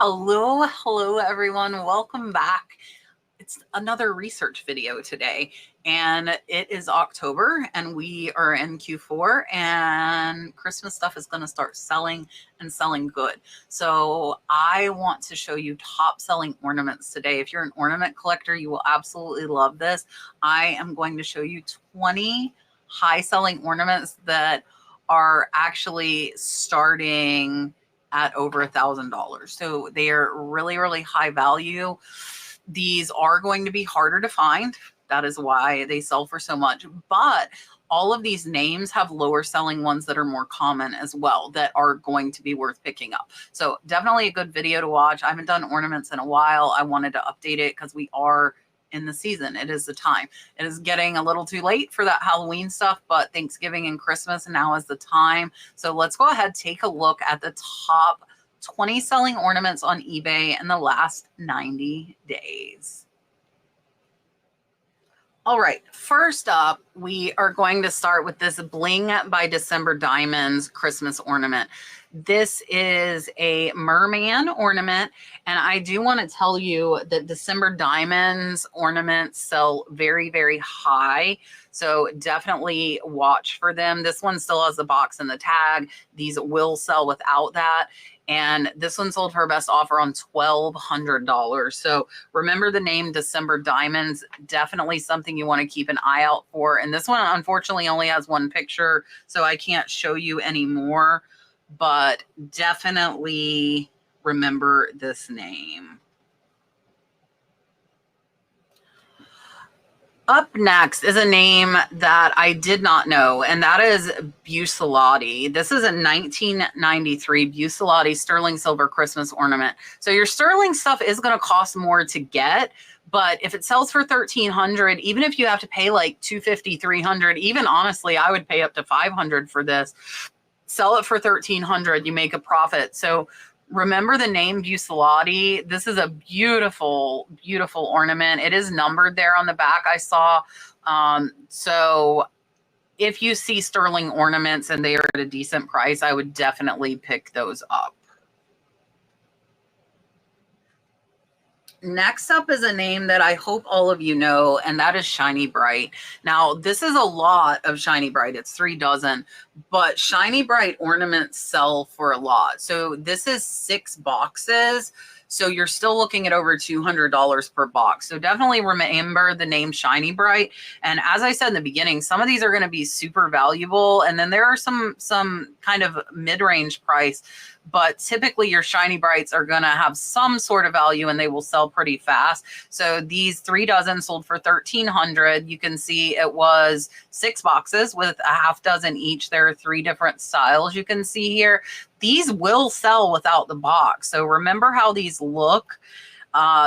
Hello everyone. Welcome back. It's another research video today, and it is October and we are in Q4 and Christmas stuff is going to start selling and selling good. So I want to show you top selling ornaments today. If you're an ornament collector, you will absolutely love this. I am going to show you 20 high selling ornaments that are actually starting at over $1,000. So they are really high value. These are going to be harder to find. That is why they sell for so much. But all of these names have lower selling ones that are more common as well that are going to be worth picking up. So definitely a good video to watch. I haven't done ornaments in a while. I wanted to update it because we are in the season. It is the time. It is getting a little too late for that Halloween stuff, but Thanksgiving and Christmas now is the time. So let's go ahead, take a look at the top 20 selling ornaments on eBay in the last 90 days. All right, first up, we are going to start with this Bling by December Diamonds Christmas ornament. This is a merman ornament, and I do want to tell you that December Diamonds ornaments sell very high, so definitely watch for them. This one still has the box and the tag. These will sell without that. And this one sold for a best offer on $1,200. So remember the name December Diamonds, definitely something you want to keep an eye out for. And this one, unfortunately, only has one picture, so I can't show you any more, but definitely remember this name. Up next is a name that I did not know, and that is Buccellati. This is a 1993 Buccellati sterling silver Christmas ornament. So your sterling stuff is going to cost more to get, but if it sells for $1,300, even if you have to pay like $250, $300, even honestly, I would pay up to $500 for this. Sell it for $1,300, you make a profit. So remember the name Buccellati. This is a beautiful ornament. It is numbered there on the back, I saw. So if you see sterling ornaments and they are at a decent price, I would definitely pick those up. Next up is a name that I hope all of you know, and that is Shiny Brite. Now, this is a lot of Shiny Brite. It's 3 dozen, but Shiny Brite ornaments sell for a lot. So this is 6 boxes. So you're still looking at over $200 per box. So definitely remember the name Shiny Brite. And as I said in the beginning, some of these are going to be super valuable. And then there are some kind of mid-range price, but typically your Shiny Brites are going to have some sort of value and they will sell pretty fast. So these 3 dozen sold for $1,300. You can see it was 6 boxes with a half dozen each. There are 3 different styles you can see here. These will sell without the box. So remember how these look.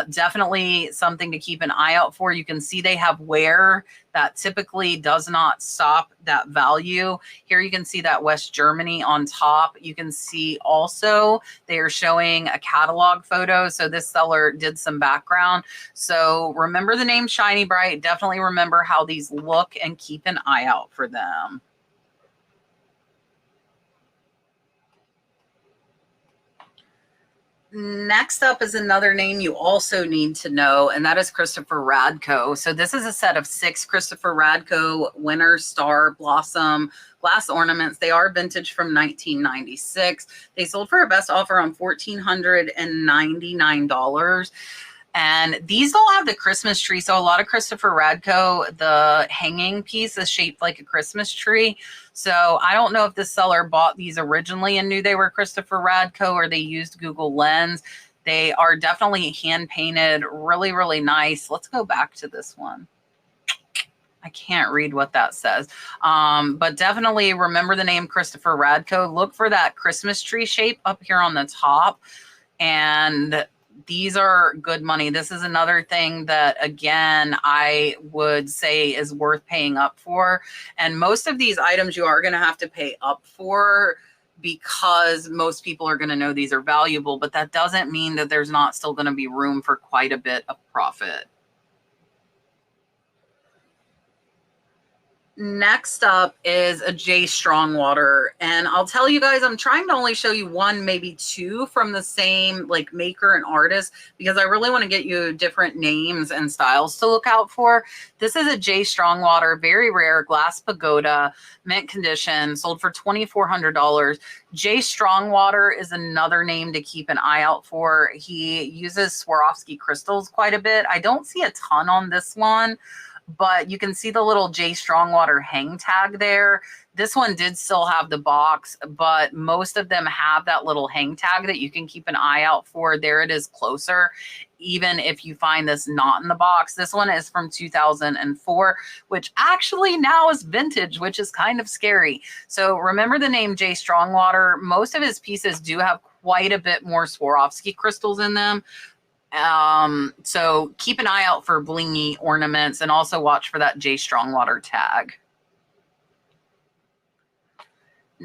Definitely something to keep an eye out for. You can see they have wear that typically does not stop that value. Here you can see that West Germany on top. You can see also they are showing a catalog photo. So this seller did some background. So remember the name Shiny Brite. Definitely remember how these look and keep an eye out for them. Next up is another name you also need to know, and that is Christopher Radko. So this is a set of 6 Christopher Radko Winter Star Blossom glass ornaments. They are vintage from 1996. They sold for a best offer on $1,499. And these don't have the Christmas tree. So a lot of Christopher Radko, the hanging piece is shaped like a Christmas tree. So I don't know if the seller bought these originally and knew they were Christopher Radko or they used Google Lens. They are definitely hand painted, really nice. Let's go back to this one. I can't read what that says. But definitely remember the name Christopher Radko. Look for that Christmas tree shape up here on the top. And these are good money. This is another thing that, again, I would say is worth paying up for. And most of these items you are going to have to pay up for because most people are going to know these are valuable, but that doesn't mean that there's not still going to be room for quite a bit of profit. Next up is a J Strongwater, and I'll tell you guys, I'm trying to only show you one, maybe two from the same like maker and artist, because I really want to get you different names and styles to look out for. This is a J Strongwater, very rare glass pagoda, mint condition, sold for $2,400. J Strongwater is another name to keep an eye out for. He uses Swarovski crystals quite a bit. I don't see a ton on this one, but you can see the little J Strongwater hang tag there. This one did still have the box, but most of them have that little hang tag that you can keep an eye out for. There it is closer, even if you find this not in the box. This one is from 2004, which actually now is vintage, which is kind of scary. So remember the name J Strongwater. Most of his pieces do have quite a bit more Swarovski crystals in them. So keep an eye out for blingy ornaments, and also watch for that J Strongwater tag.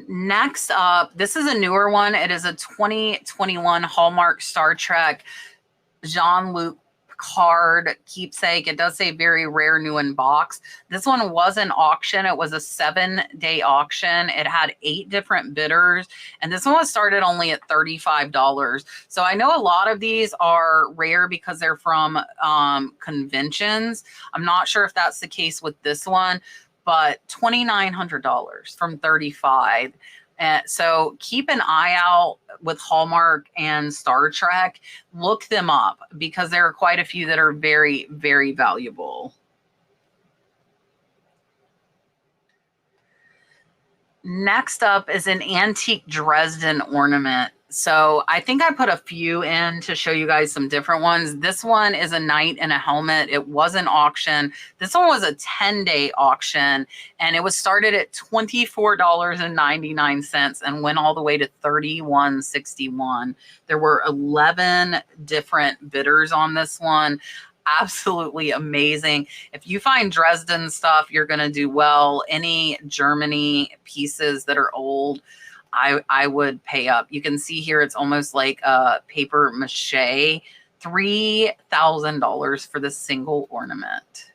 Next up, this is a newer one. It is a 2021 Hallmark Star Trek Jean-Luc Picard keepsake. It does say very rare, new in box. This one was an auction. It was a 7-day auction. It had 8 different bidders, and this one was started only at $35. So I know a lot of these are rare because they're from conventions. I'm not sure if that's the case with this one, but $2,900 from $35. So keep an eye out with Hallmark and Star Trek. Look them up because there are quite a few that are very, very valuable. Next up is an antique Dresden ornament. So I think I put a few in to show you guys some different ones. This one is a knight in a helmet. It was an auction. This one was a 10-day auction, and it was started at $24.99 and went all the way to $31.61. There were 11 different bidders on this one. Absolutely amazing. If you find Dresden stuff, you're going to do well. Any Germany pieces that are old, I would pay up. You can see here it's almost like a paper mache. $3,000 for the single ornament.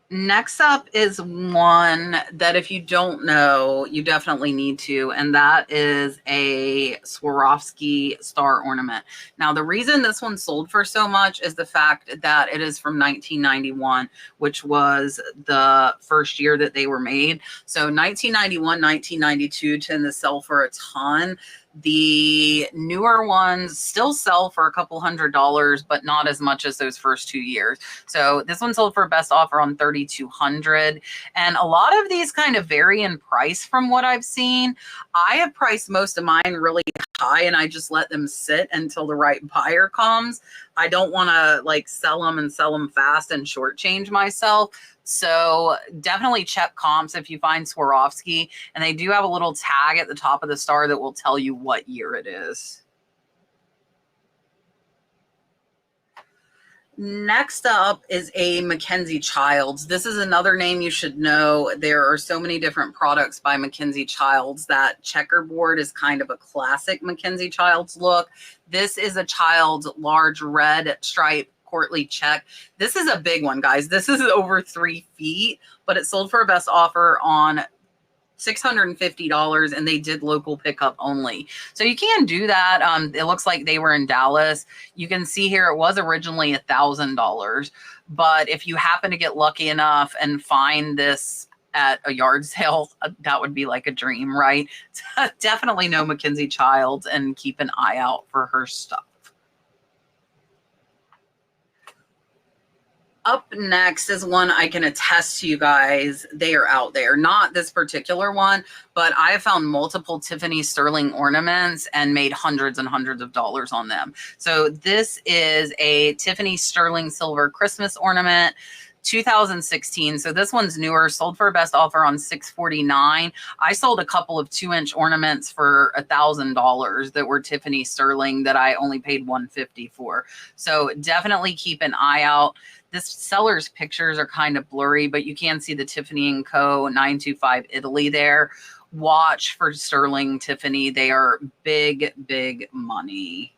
Next up is one that if you don't know, you definitely need to, and that is a Swarovski star ornament. Now, the reason this one sold for so much is the fact that it is from 1991, which was the first year that they were made. So 1991, 1992 tend to sell for a ton. The newer ones still sell for a couple $100s, but not as much as those first 2 years. So this one sold for a best offer on $3,200. And a lot of these kind of vary in price from what I've seen. I have priced most of mine really high, and I just let them sit until the right buyer comes. I don't want to like sell them fast and shortchange myself. So definitely check comps if you find Swarovski, and they do have a little tag at the top of the star that will tell you what year it is. Next up is a MacKenzie Childs. This is another name you should know. There are so many different products by MacKenzie Childs. That checkerboard is kind of a classic MacKenzie Childs look. This is a Childs large red stripe courtly check. This is a big one, guys. This is over 3 feet, but it sold for a best offer on $650, and they did local pickup only. So you can do that. It looks like they were in Dallas. You can see here it was originally $1,000, but if you happen to get lucky enough and find this at a yard sale, that would be like a dream, right? Definitely know MacKenzie Childs and keep an eye out for her stuff. Up next is one I can attest to you guys. They are out there. Not this particular one, but I have found multiple Tiffany sterling ornaments and made hundreds and hundreds of dollars on them. So this is a Tiffany sterling silver Christmas ornament. 2016. So this one's newer, sold for a best offer on $649. I sold a couple of 2-inch ornaments for $1,000 that were Tiffany sterling that I only paid $150 for. So definitely keep an eye out. This seller's pictures are kind of blurry, but you can see the Tiffany & Co. 925 Italy there. Watch for sterling Tiffany. They are big, big money.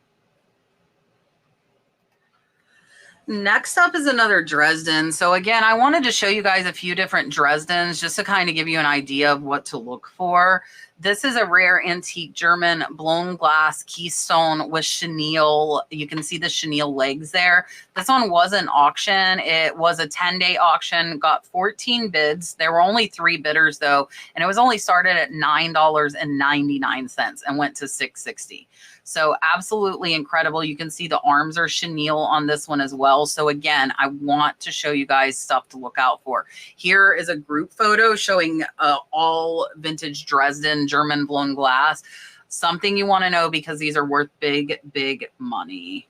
Next up is another Dresden. So again, I wanted to show you guys a few different Dresdens just to kind of give you an idea of what to look for. This is a rare antique German blown glass keystone with chenille. You can see the chenille legs there. This one was an auction. It was a 10-day auction, got 14 bids. There were only 3 bidders though, and it was only started at $9.99 and went to $6.60. So absolutely incredible. You can see the arms are chenille on this one as well. So again, I want to show you guys stuff to look out for. Here is a group photo showing all vintage Dresden German blown glass. Something you want to know because these are worth big, big money.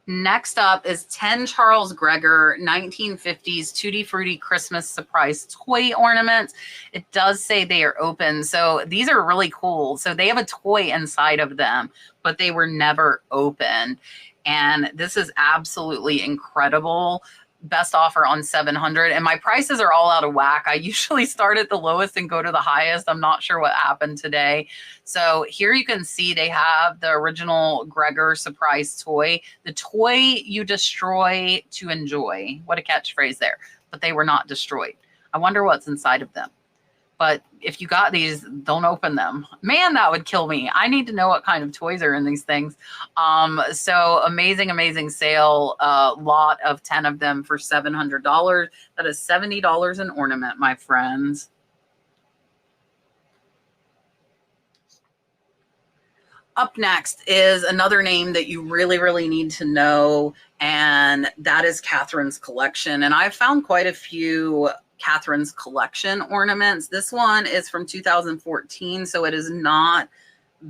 Next up is 10 Charles Gregor 1950s Tutti Frutti Christmas surprise toy ornaments. It does say they are open, so these are really cool. So they have a toy inside of them, but they were never open. And this is absolutely incredible. Best offer on 700, and my prices are all out of whack. I usually start at the lowest and go to the highest. I'm not sure what happened today. So here you can see they have the original Gregor surprise toy. The toy you destroy to enjoy. What a catchphrase there. But they were not destroyed. I wonder what's inside of them. But if you got these, don't open them. Man, that would kill me. I need to know what kind of toys are in these things. So amazing, amazing sale. Lot of 10 of them for $700. That is $70 an ornament, my friends. Up next is another name that you really, really need to know, and that is Katherines collection. And I've found quite a few Katherines collection ornaments. This one is from 2014, so it is not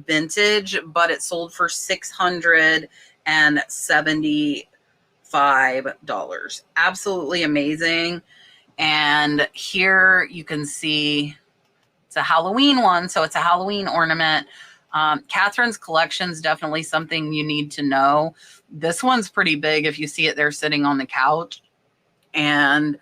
vintage, but it sold for $675. Absolutely amazing. And here you can see it's a Halloween one, so it's a Halloween ornament. Katherines collection is definitely something you need to know. This one's pretty big if you see it there sitting on the couch. And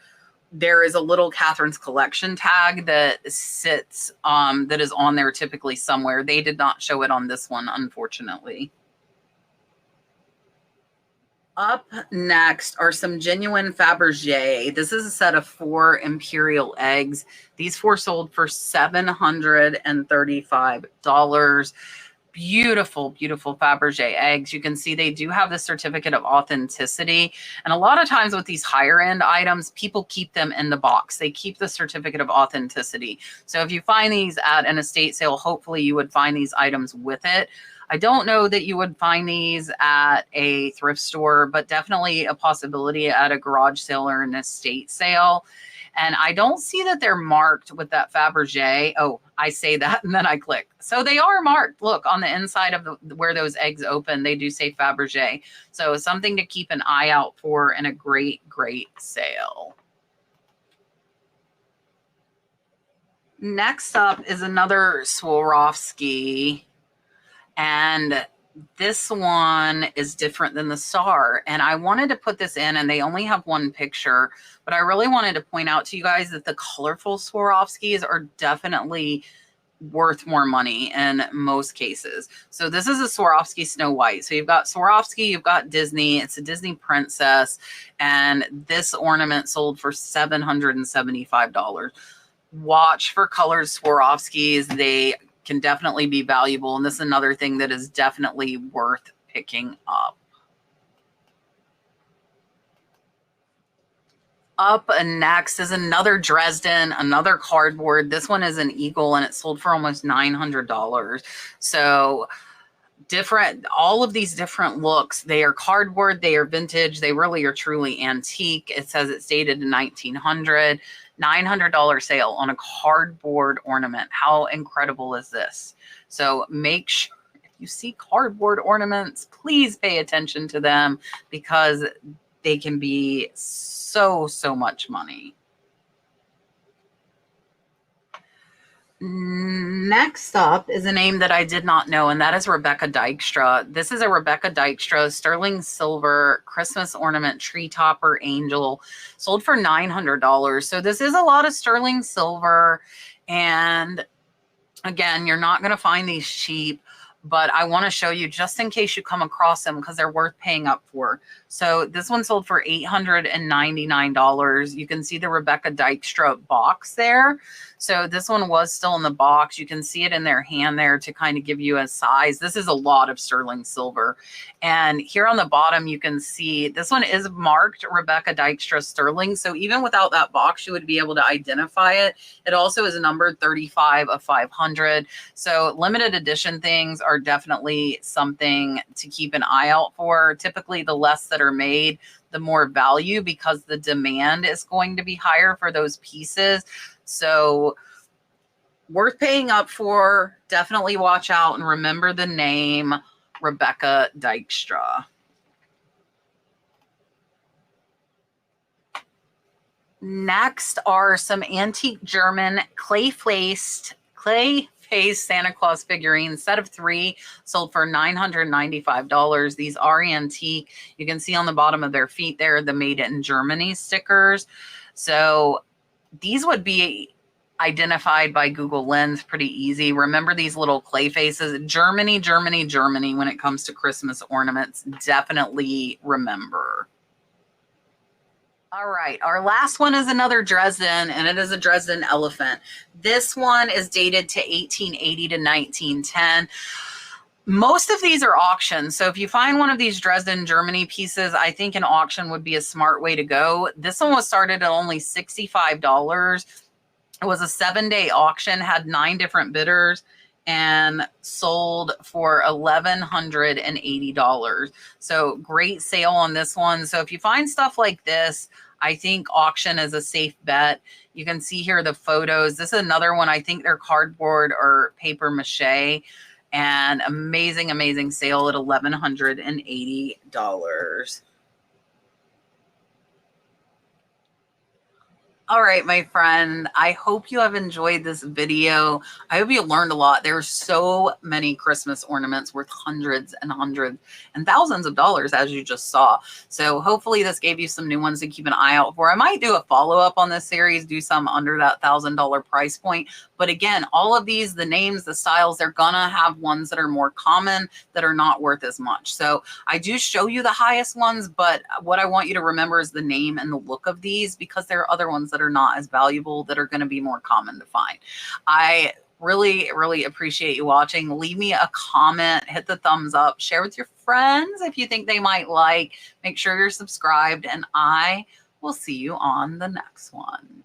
there is a little Katherines collection tag that sits, that is on there typically somewhere. They did not show it on this one, unfortunately. Up next are some genuine Faberge. This is a set of 4 imperial eggs. These 4 sold for $735. Beautiful, beautiful Faberge eggs. You can see they do have the certificate of authenticity. And a lot of times with these higher end items, people keep them in the box. They keep the certificate of authenticity. So if you find these at an estate sale, hopefully you would find these items with it. I don't know that you would find these at a thrift store, but definitely a possibility at a garage sale or an estate sale. And I don't see that they're marked with that Faberge. Oh, I say that and then I click. So they are marked. Look, on the inside of where those eggs open, they do say Faberge. So something to keep an eye out for in a great, great sale. Next up is another Swarovski. And this one is different than the star. And I wanted to put this in, and they only have one picture, but I really wanted to point out to you guys that the colorful Swarovskis are definitely worth more money in most cases. So this is a Swarovski Snow White. So you've got Swarovski, you've got Disney. It's a Disney princess. And this ornament sold for $775. Watch for colored Swarovskis. They can definitely be valuable. And this is another thing that is definitely worth picking up. Up next is another Dresden, another cardboard. This one is an eagle and it sold for almost $900. So different, all of these different looks. They are cardboard, they are vintage, they really are truly antique. It says it's dated in 1900. $900 sale on a cardboard ornament. How incredible is this? So make sure if you see cardboard ornaments, please pay attention to them because they can be so much money. Next up is a name that I did not know, and that is Rebecca Dykstra. This is a Rebecca Dykstra sterling silver Christmas ornament tree topper angel, sold for $900. So this is a lot of sterling silver, and again, you're not going to find these cheap, but I want to show you just in case you come across them because they're worth paying up for. So this one sold for $899. You can see the Rebecca Dykstra box there. So this one was still in the box. You can see it in their hand there to kind of give you a size. This is a lot of sterling silver. And here on the bottom, you can see this one is marked Rebecca Dykstra sterling. So even without that box, you would be able to identify it. It also is numbered 35 of 500. So limited edition things are definitely something to keep an eye out for. Typically, the less that are made, the more value because the demand is going to be higher for those pieces. So worth paying up for. Definitely watch out and remember the name Rebecca Dykstra. Next are some antique German clay-faced Santa Claus figurines, set of 3, sold for $995. These are antique. You can see on the bottom of their feet there the Made in Germany stickers. So these would be identified by Google Lens pretty easy. Remember these little clay faces. Germany, Germany, Germany when it comes to Christmas ornaments. Definitely remember. All right, our last one is another Dresden, and it is a Dresden elephant. This one is dated to 1880 to 1910. Most of these are auctions, so if you find one of these Dresden, Germany pieces, I think an auction would be a smart way to go. This one was started at only $65. It was a 7-day auction, had 9 different bidders, and sold for $1,180. So great sale on this one. So if you find stuff like this, I think auction is a safe bet. You can see here the photos. This is another one. I think they're cardboard or paper mache, and amazing, amazing sale at $1,180. All right, my friend, I hope you have enjoyed this video. I hope you learned a lot. There are so many Christmas ornaments worth hundreds and hundreds and thousands of dollars, as you just saw. So hopefully this gave you some new ones to keep an eye out for. I might do a follow-up on this series, do some under that $1,000 price point. But again, all of these, the names, the styles, they're gonna have ones that are more common that are not worth as much. So I do show you the highest ones, but what I want you to remember is the name and the look of these, because there are other ones that are not as valuable that are going to be more common to find. I really, really appreciate you watching. Leave me a comment, hit the thumbs up, share with your friends if you think they might like. Make sure you're subscribed, and I will see you on the next one.